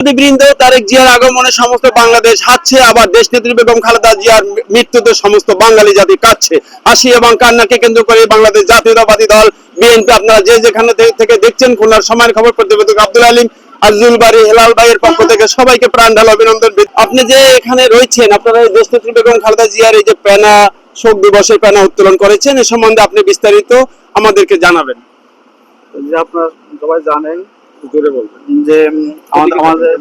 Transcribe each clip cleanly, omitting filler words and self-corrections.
বৃন্দ, তারেক জিয়ার আগমনে সমস্ত বাংলাদেশ হাসছে, আবার দেশনেত্রী বেগম খালেদা জিয়ার মৃত্যুতে সমস্ত বাঙালি জাতি কাঁদছে। হাসি এবং কান্নাকে কেন্দ্র করে বাংলাদেশ জাতীয়তাবাদী দল বিএনপি, আপনারা যে যেখানে থেকে দেখছেন, খুলনার সময়ের খবর প্রতিবেদক আব্দুল আলিম, আজিজুল বাড়ি, হেলাল ভাইয়ের পক্ষ থেকে সবাইকে প্রাণ ঢালা অভিনন্দন। আপনি যে এখানে রয়েছেন, আপনারা দেশনেত্রী বেগম খালেদা জিয়ার এই যে প্যানা শোক দিবসের প্যানা উত্তোলন করেছেন, এ সম্বন্ধে আপনি বিস্তারিত আমাদেরকে জানাবেন। যে আপনারা সবাই জানেন জোরে বলবেন যে আমাদের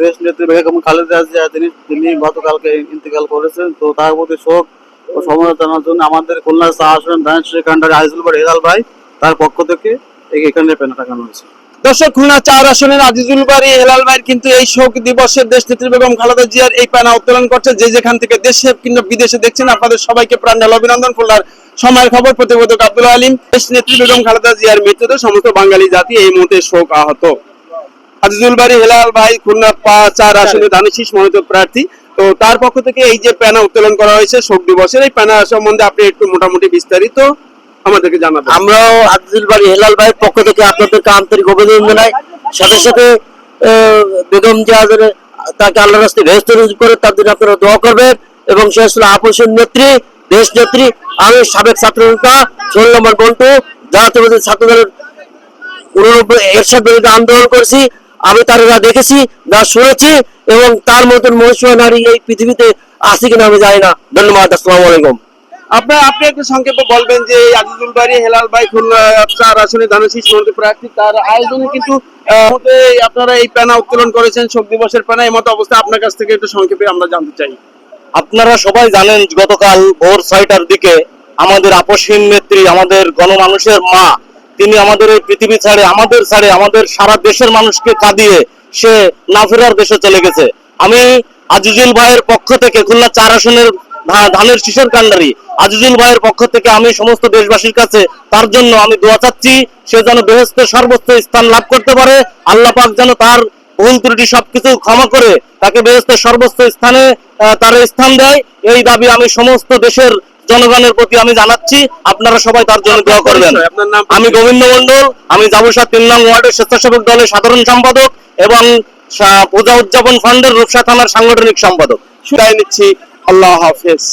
দেশ নেত্রী বেগম খালেদা জিয়া তিনি গতকালকে ইন্তেকাল করেছেন। তো তার প্রতি শোক ও সমবেদনার জন্য আমাদের খুলনা আসন ধানসিঁড়ি কান্ডারি আজিজুল বাড়ি হেলাল ভাই তার পক্ষ থেকে এখানে পেনা টাকানো হয়েছে। দর্শক, খুলনা 4 আসনের আজিজুল বাড়ি হেলাল ভাই কিন্তু এই শোক দিবসে দেশনেত্রী বেগম খালেদা জিয়ার এই প্যানা উত্তোলন করছে। যে যেখান থেকে দেশে কিংবা বিদেশে দেখছেন, আপনাদের সবাইকে প্রাণ ঢালা অভিনন্দন। খুলনার সময়ের খবর প্রতিবেদক আব্দুল আলিম। দেশনেত্রী বেগম খালেদা জিয়ার মৃত্যুতে সমস্ত বাঙালি জাতি এই মুহূর্তে শোক আহত। আজিজুল বাড়ি হেলাল ভাই খুলনা 4 আসনে ধানের মনোনীত প্রার্থী। তো তার পক্ষ থেকে এই যে প্যানা উত্তোলন করা হয়েছে শোক দিবসের, এই প্যানা সম্বন্ধে আপনি একটু মোটামুটি বিস্তারিত আমাদেরকে জানাবেন। আমরাও আজিজুল বাড়ি হেলাল ভাইয়ের পক্ষ থেকে আপনাদেরকে আন্তরিক অভিনন্দন জানাই। সাথে সাথে বেগম জিয়া তাকে আল্লাহর রাস্তায় বেহেশত নসিব করে তার জন্য আপনারা দোয়া করবেন। এবং সে আসলে আপসের নেত্রী, দেশ নেত্রী। আমি সাবেক ছাত্র নেতা 16 নম্বর বন্টু জাতীয়তাবাদী ছাত্র দলের 89 এরশাদ বিরুদ্ধে আন্দোলন করেছি। আমি তার দেখেছি, যা শুনেছি, এবং তার মতন মহিষা নারী এই পৃথিবীতে আছে কিনা আমি জানি না। ধন্যবাদ। আসসালামু আলাইকুম। আপনি একটু সংক্ষেপে বলবেন যে আজিজুল বাড়ি হেলাল ভাই খুলনা 4 আসনে ধানের মনোনীত প্রার্থী, তার আয়োজনে কিন্তু আপনারা এই প্যানা উত্তোলন করেছেন শোক দিবসের প্যানা। এই মতো অবস্থা আপনার কাছ থেকে একটু সংক্ষেপে আমরা জানতে চাই। আপনারা সবাই জানেন গতকাল ভোর 6টার দিকে আমাদের আপসহীন নেত্রী, আমাদের গণমানুষের মা, তিনি আমাদের এই পৃথিবী ছাড়ে আমাদের সারা দেশের মানুষকে কাঁদিয়ে সে না ফেরার দেশে চলে গেছে। আমি আজিজুল ভাইয়ের পক্ষ থেকে খুলনা 4 আসনের ধানের শীষের কান্ডারি আজিজুল ভাইয়ের পক্ষ থেকে আমি সমস্ত দেশবাসীর কাছে তার জন্য আমি দোয়া চাচ্ছি, সে যেন বেহেশতের সর্বোচ্চ স্থান লাভ করতে পারে। আল্লাহ পাক যেন তার ভুল ত্রুটি সবকিছু ক্ষমা করে তাকে বেহেশতের সর্বোচ্চ স্থানে তার স্থান দেয়। এই দাবি আমি সমস্ত দেশের জনগণের প্রতি আমি জানাচ্ছি। আপনারা সবাই তার জন্য দোয়া করবেন। আমি গোবিন্দ মন্ডল, আমি জাবুসা 3 নং ওয়ার্ডের স্বেচ্ছাসেবক দলের সাধারণ সম্পাদক এবং পূজা উদযাপন ফান্ডের রূপসা থানার সাংগঠনিক সম্পাদক। শুনাই নিচ্ছি। আল্লাহ হাফেজ।